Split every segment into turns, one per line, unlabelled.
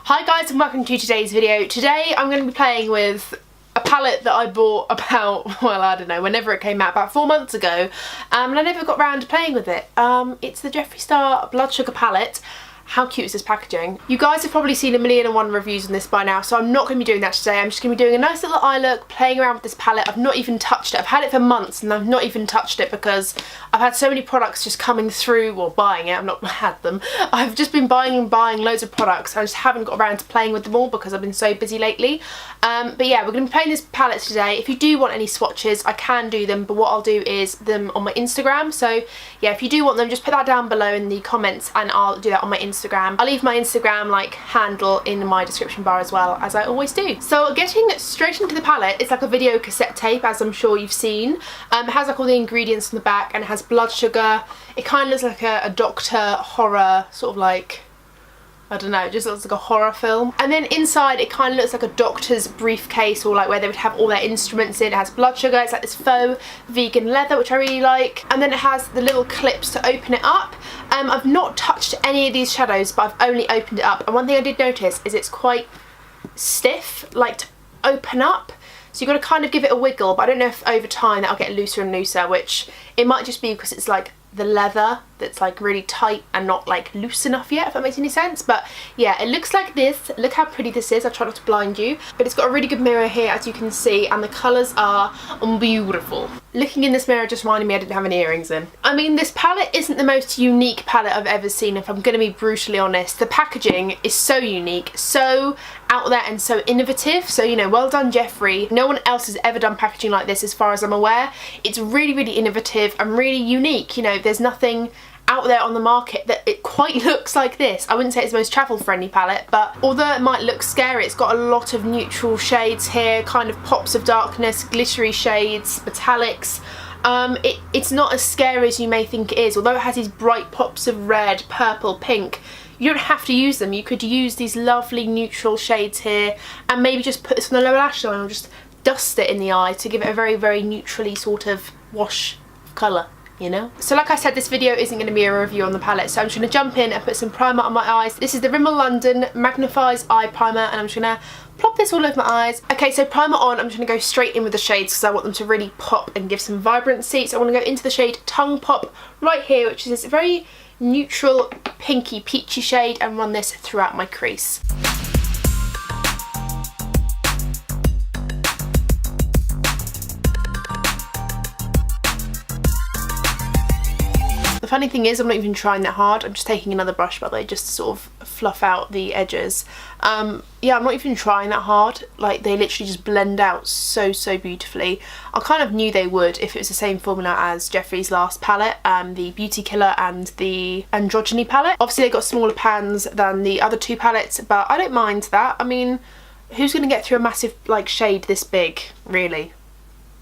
Hi guys and welcome to today's video. Today I'm going to be playing with a palette that I bought about, well I don't know, whenever it came out, about 4 months ago, and I never got around to playing with it. It's the Jeffree Blood Sugar palette. How cute is this packaging? You guys have probably seen 1,000,001 reviews on this by now, so I'm not going to be doing that today. I'm just going to be doing a nice little eye look, playing around with this palette. I've not even touched it. I've had it for months and I've not even touched it because I've had so many products just coming through, or buying it, I've not had them. I've just been buying and buying loads of products. I just haven't got around to playing with them all because I've been so busy lately. But yeah, we're going to be playing this palette today. If you do want any swatches, I can do them, but what I'll do is them on my Instagram. So yeah, if you do want them, just put that down below in the comments and I'll do that on my Instagram. I'll leave my Instagram handle in my description bar as well, as I always do. So getting straight into the palette, it's like a video cassette tape, as I'm sure you've seen. It has like all the ingredients on the back and it has blood sugar. It kind of looks like a doctor horror, sort of like, I don't know, it just looks like a horror film. And then inside it kind of looks like a doctor's briefcase, or like where they would have all their instruments in. It has blood sugar, it's like this faux vegan leather, which I really like. And then it has the little clips to open it up. I've not touched any of these shadows, but I've only opened it up. And one thing I did notice is it's quite stiff, like to open up. So you've got to kind of give it a wiggle, but I don't know if over time that'll get looser and looser, which it might just be because it's like the leather that's like really tight and not like loose enough yet, if that makes any sense. But yeah, it looks like this. Look how pretty this is. I try not to blind you, but it's got a really good mirror here, as you can see, and the colours are beautiful. Looking in this mirror just reminded me I didn't have any earrings in. I mean, this palette isn't the most unique palette I've ever seen, if I'm going to be brutally honest. The packaging is so unique, so out there and so innovative, so you know, well done Jeffree. No one else has ever done packaging like this as far as I'm aware. It's really, really innovative and really unique. You know, there's nothing out there on the market that it quite looks like this. I wouldn't say it's the most travel friendly palette, but although it might look scary, it's got a lot of neutral shades here, kind of pops of darkness, glittery shades, metallics. It's not as scary as you may think it is, although it has these bright pops of red, purple, pink. You don't have to use them. You could use these lovely neutral shades here and maybe just put this on the lower lash line or just dust it in the eye to give it a very, very neutrally sort of wash of colour, you know? So like I said, this video isn't going to be a review on the palette, so I'm just going to jump in and put some primer on my eyes. This is the Rimmel London Magnifies Eye Primer, and I'm just going to plop this all over my eyes. Okay, so primer on, I'm just going to go straight in with the shades because I want them to really pop and give some vibrancy. So I want to go into the shade Tongue Pop right here, which is this very neutral pinky peachy shade, and run this throughout my crease. The funny thing is, I'm not even trying that hard. I'm just taking another brush, by the way, just to sort of fluff out the edges. Yeah, I'm not even trying that hard. Like, they literally just blend out so, so beautifully. I kind of knew they would if it was the same formula as Jeffree's last palette, the Beauty Killer and the Androgyny palette. Obviously, they got smaller pans than the other two palettes, but I don't mind that. I mean, who's going to get through a massive, like, shade this big, really?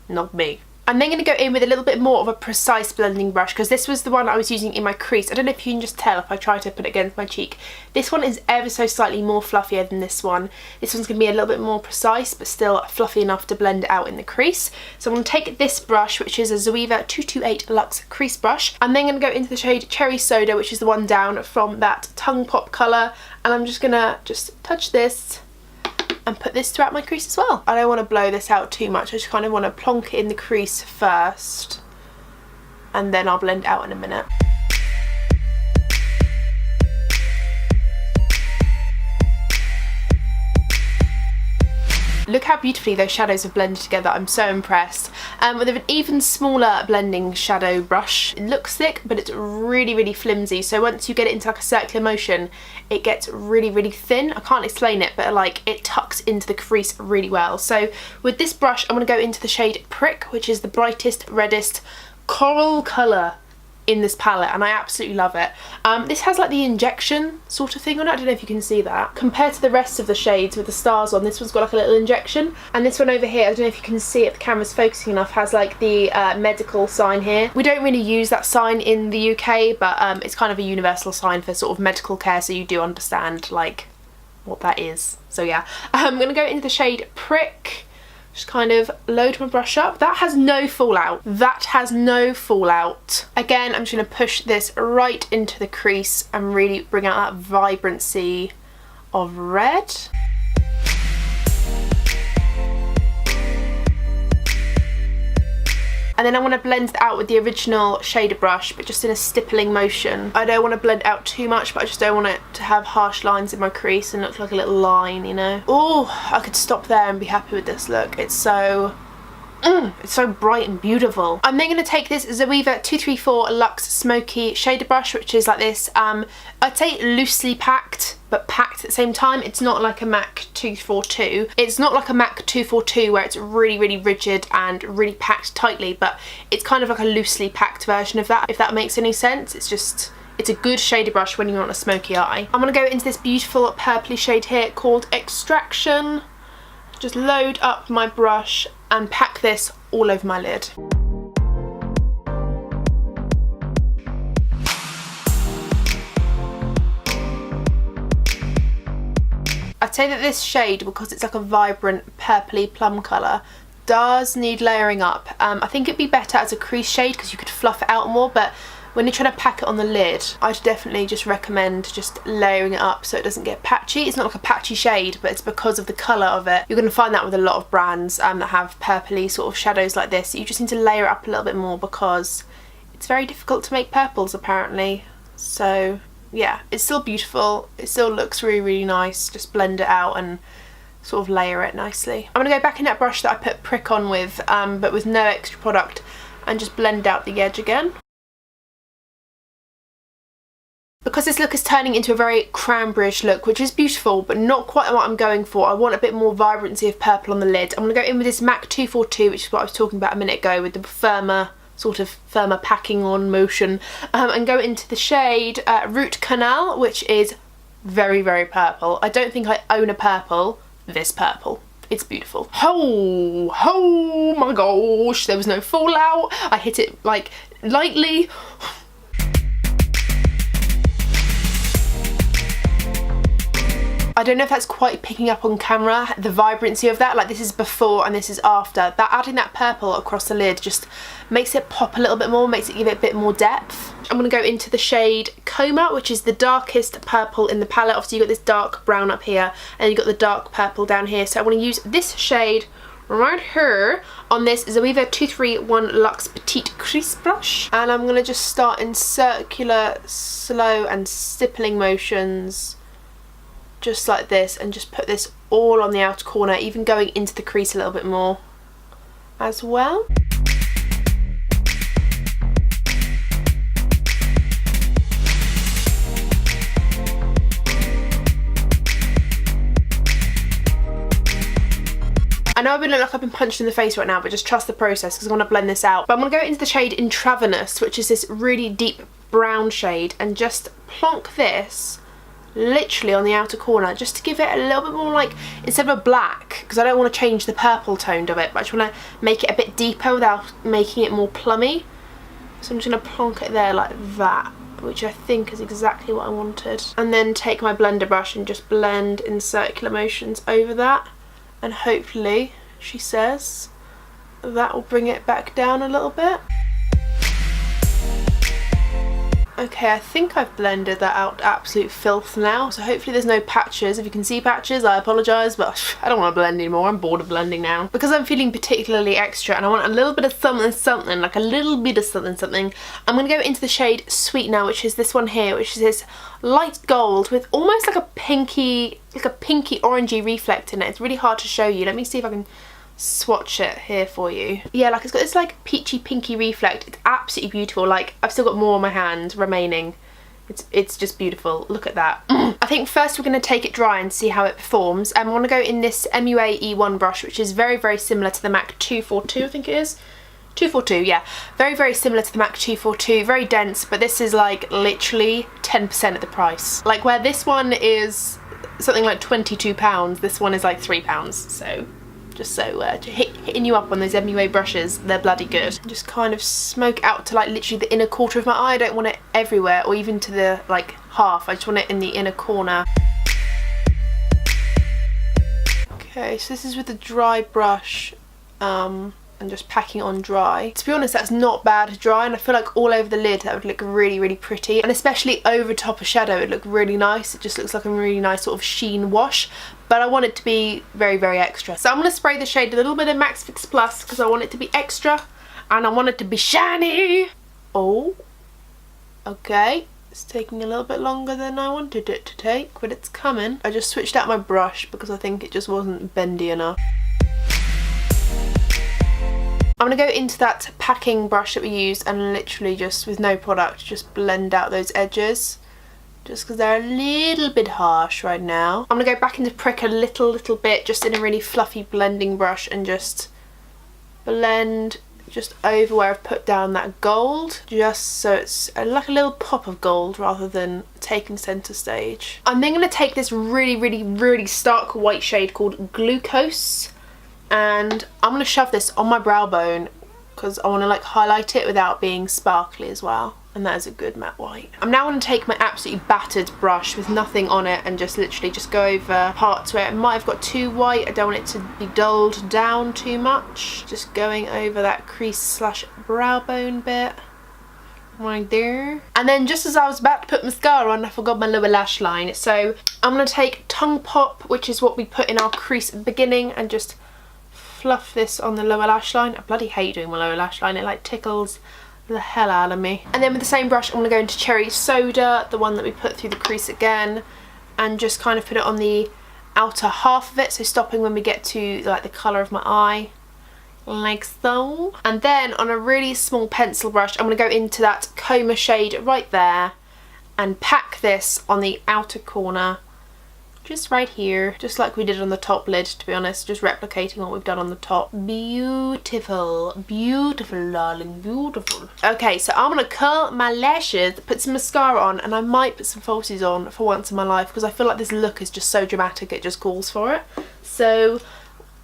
Not me. I'm then going to go in with a little bit more of a precise blending brush, because this was the one I was using in my crease. I don't know if you can just tell if I try to put it against my cheek. This one is ever so slightly more fluffier than this one. This one's going to be a little bit more precise, but still fluffy enough to blend it out in the crease. So I'm going to take this brush, which is a Zoeva 228 Luxe crease brush. I'm then going to go into the shade Cherry Soda, which is the one down from that Tongue Pop colour. And I'm just going to touch this and put this throughout my crease as well. I don't want to blow this out too much. I just kind of want to plonk it in the crease first, and then I'll blend out in a minute. Look how beautifully those shadows have blended together. I'm so impressed. With an even smaller blending shadow brush, it looks thick, but it's really, really flimsy. So once you get it into like a circular motion, it gets really, really thin. I can't explain it, but like it tucks into the crease really well. So with this brush, I'm going to go into the shade Prick, which is the brightest, reddest coral colour in this palette, and I absolutely love it. This has like the injection sort of thing on it. I don't know if you can see that. Compared to the rest of the shades with the stars on, this one's got like a little injection. And this one over here, I don't know if you can see it, the camera's focusing enough, has like the medical sign here. We don't really use that sign in the UK, but it's kind of a universal sign for sort of medical care, so you do understand like what that is. So yeah, I'm gonna go into the shade Prick. Just kind of load my brush up. That has no fallout. That has no fallout. Again, I'm just going to push this right into the crease and really bring out that vibrancy of red. And then I want to blend it out with the original shader brush, but just in a stippling motion. I don't want to blend it out too much, but I just don't want it to have harsh lines in my crease and look like a little line, you know. Oh, I could stop there and be happy with this look. It's so bright and beautiful. I'm then going to take this Zoeva 234 Luxe Smokey shader brush, which is like this. I'd say loosely packed, but packed at the same time. It's not like a MAC 242. It's not like a MAC 242 where it's really, really rigid and really packed tightly, but it's kind of like a loosely packed version of that, if that makes any sense. It's a good shader brush when you want a smoky eye. I'm going to go into this beautiful purpley shade here called Extraction. Just load up my brush and pack this all over my lid. I'd say that this shade, because it's like a vibrant purpley plum colour, does need layering up. I think it'd be better as a crease shade because you could fluff it out more, but when you're trying to pack it on the lid, I'd definitely just recommend just layering it up so it doesn't get patchy. It's not like a patchy shade, but it's because of the colour of it. You're going to find that with a lot of brands that have purpley sort of shadows like this. You just need to layer it up a little bit more because it's very difficult to make purples apparently. So yeah, it's still beautiful. It still looks really, really nice. Just blend it out and sort of layer it nicely. I'm going to go back in that brush that I put prick on with, but with no extra product, and just blend out the edge again. Because this look is turning into a very cranberryish look, which is beautiful, but not quite what I'm going for. I want a bit more vibrancy of purple on the lid. I'm going to go in with this MAC 242, which is what I was talking about a minute ago, with the firmer packing on motion, and go into the shade Root Canal, which is very, very purple. I don't think I own a purple this purple. It's beautiful. Oh my gosh, there was no fallout. I hit it like lightly. I don't know if that's quite picking up on camera, the vibrancy of that. Like, this is before and this is after. That adding that purple across the lid just makes it pop a little bit more, makes it give it a bit more depth. I'm going to go into the shade Coma, which is the darkest purple in the palette. Obviously you've got this dark brown up here and you've got the dark purple down here. So I want to use this shade right here on this Zoeva 231 Luxe Petite Crease brush. And I'm going to just start in circular, slow and stippling motions, just like this, and just put this all on the outer corner, even going into the crease a little bit more as well. I know I look like I've been punched in the face right now, but just trust the process because I want to blend this out. But I'm going to go into the shade Intravenous, which is this really deep brown shade, and just plonk this literally on the outer corner, just to give it a little bit more, like, instead of a black, because I don't want to change the purple tone of it, but I just want to make it a bit deeper without making it more plummy. So I'm just going to plonk it there like that, which I think is exactly what I wanted. And then take my blender brush and just blend in circular motions over that, and hopefully, she says, that will bring it back down a little bit. Okay, I think I've blended that out to absolute filth now, so hopefully there's no patches. If you can see patches, I apologise, but I don't want to blend anymore. I'm bored of blending now. Because I'm feeling particularly extra and I want a little bit of something, like a little bit of something, I'm going to go into the shade Sweet now, which is this one here, which is this light gold with almost like a pinky orangey reflect in it. It's really hard to show you. Let me see if I can swatch it here for you. Yeah, like, it's got this like peachy pinky reflect. It's absolutely beautiful. Like, I've still got more on my hand remaining. It's just beautiful. Look at that. I think first we're going to take it dry and see how it performs. I want to go in this MUA E1 brush, which is very, very similar to the MAC 242, I think it is. 242, yeah. Very, very similar to the MAC 242. Very dense, but this is like literally 10% of the price. Like, where this one is something like £22, this one is like £3. So just so hitting you up on those MUA brushes, they're bloody good. Just kind of smoke out to like literally the inner quarter of my eye. I don't want it everywhere or even to the like half. I just want it in the inner corner. Okay, so this is with a dry brush, and and just packing it on dry. To be honest, that's not bad dry, and I feel like all over the lid that would look really, really pretty, and especially over top of shadow it would look really nice. It just looks like a really nice sort of sheen wash, but I want it to be very, very extra. So I'm going to spray the shade a little bit of Max Fix Plus because I want it to be extra and I want it to be shiny. Oh, okay. It's taking a little bit longer than I wanted it to take, but it's coming. I just switched out my brush because I think it just wasn't bendy enough. I'm going to go into that packing brush that we used and literally just, with no product, just blend out those edges. Just because they're a little bit harsh right now. I'm going to go back into Prick a little bit, just in a really fluffy blending brush, and just blend just over where I've put down that gold, just so it's like a little pop of gold rather than taking centre stage. I'm then going to take this really stark white shade called Glucose, and I'm going to shove this on my brow bone because I want to like highlight it without being sparkly as well. And that is a good matte white. I'm now going to take my absolutely battered brush with nothing on it and just literally just go over parts where it might have got too white. I don't want it to be dulled down too much. Just going over that crease slash brow bone bit. Right there. And then just as I was about to put mascara on, I forgot my lower lash line. So I'm going to take Tongue Pop, which is what we put in our crease at the beginning, and just fluff this on the lower lash line. I bloody hate doing my lower lash line. It like tickles the hell out of me. And then with the same brush I'm going to go into Cherry Soda, the one that we put through the crease again, and just kind of put it on the outer half of it, so stopping when we get to like the colour of my eye, like so. And then on a really small pencil brush I'm going to go into that Coma shade right there and pack this on the outer corner, just right here, just like we did on the top lid, to be honest, just replicating what we've done on the top. Beautiful, beautiful darling, beautiful. Okay, so I'm gonna curl my lashes, put some mascara on, and I might put some falsies on for once in my life because I feel like this look is just so dramatic, it just calls for it. So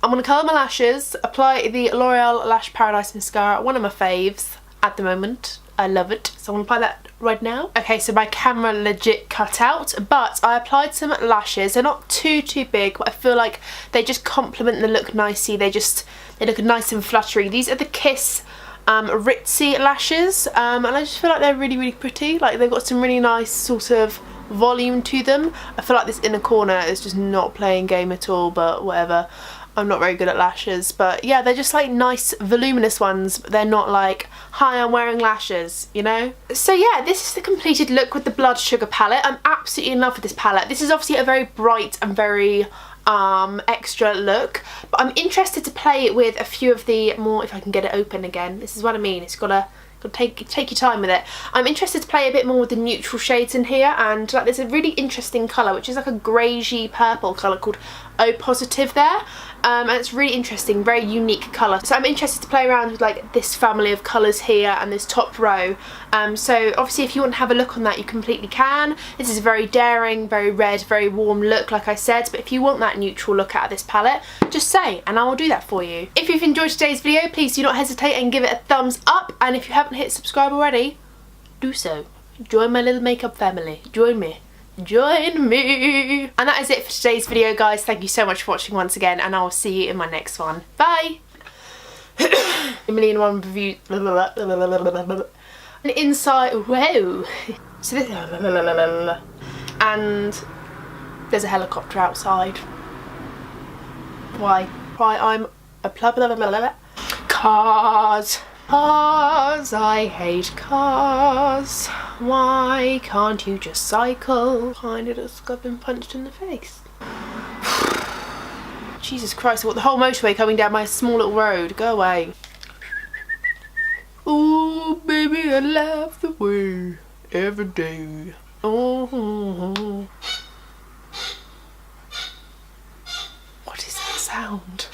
I'm gonna curl my lashes, apply the L'Oreal Lash Paradise mascara, one of my faves at the moment. I love it, so I'm gonna apply that right now. Okay, so my camera legit cut out, but I applied some lashes. They're not too big, but I feel like they just complement the look nicely. They look nice and fluttery. These are the Kiss Ritzy lashes, and I just feel like they're really pretty. Like they've got some really nice sort of volume to them. I feel like this inner corner is just not playing game at all, but whatever. I'm not very good at lashes, but yeah, they're just like nice voluminous ones, but they're not like, hi, I'm wearing lashes, you know? So yeah, this is the completed look with the Blood Sugar palette. I'm absolutely in love with this palette. This is obviously a very bright and very extra look, but I'm interested to play it with a few of the more, if I can get it open again, this is what I mean, it's gotta take your time with it. I'm interested to play a bit more with the neutral shades in here, and like there's a really interesting colour which is like a greyish purple colour called O Positive there, and it's really interesting, very unique colour. So I'm interested to play around with like this family of colours here and this top row. So obviously if you want to have a look on that, you completely can. This is a very daring, very red, very warm look like I said, but if you want that neutral look out of this palette, just say and I will do that for you. If you've enjoyed today's video, please do not hesitate and give it a thumbs up, and if you haven't hit subscribe already, do so. Join my little makeup family. Join me. Join me. And that is it for today's video, guys. Thank you so much for watching once again, and I will see you in my next one. Bye. A million and one reviews. And inside, whoa. So this, and there's a helicopter outside. Why? I'm a cars. Cars, I hate cars. Why can't you just cycle? Kinda just got been punched in the face. Jesus Christ, what, the whole motorway coming down my small little road? Go away. Oh, baby, I love the way every day. Oh. What is that sound?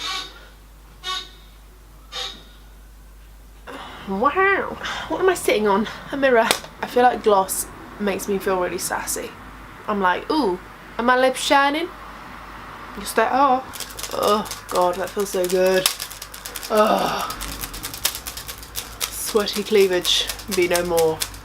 Wow, what am I sitting on? A mirror. I feel like gloss makes me feel really sassy. I'm like, ooh, are my lips shining? Yes, they are. Oh God, that feels so good. Oh. Sweaty cleavage, be no more.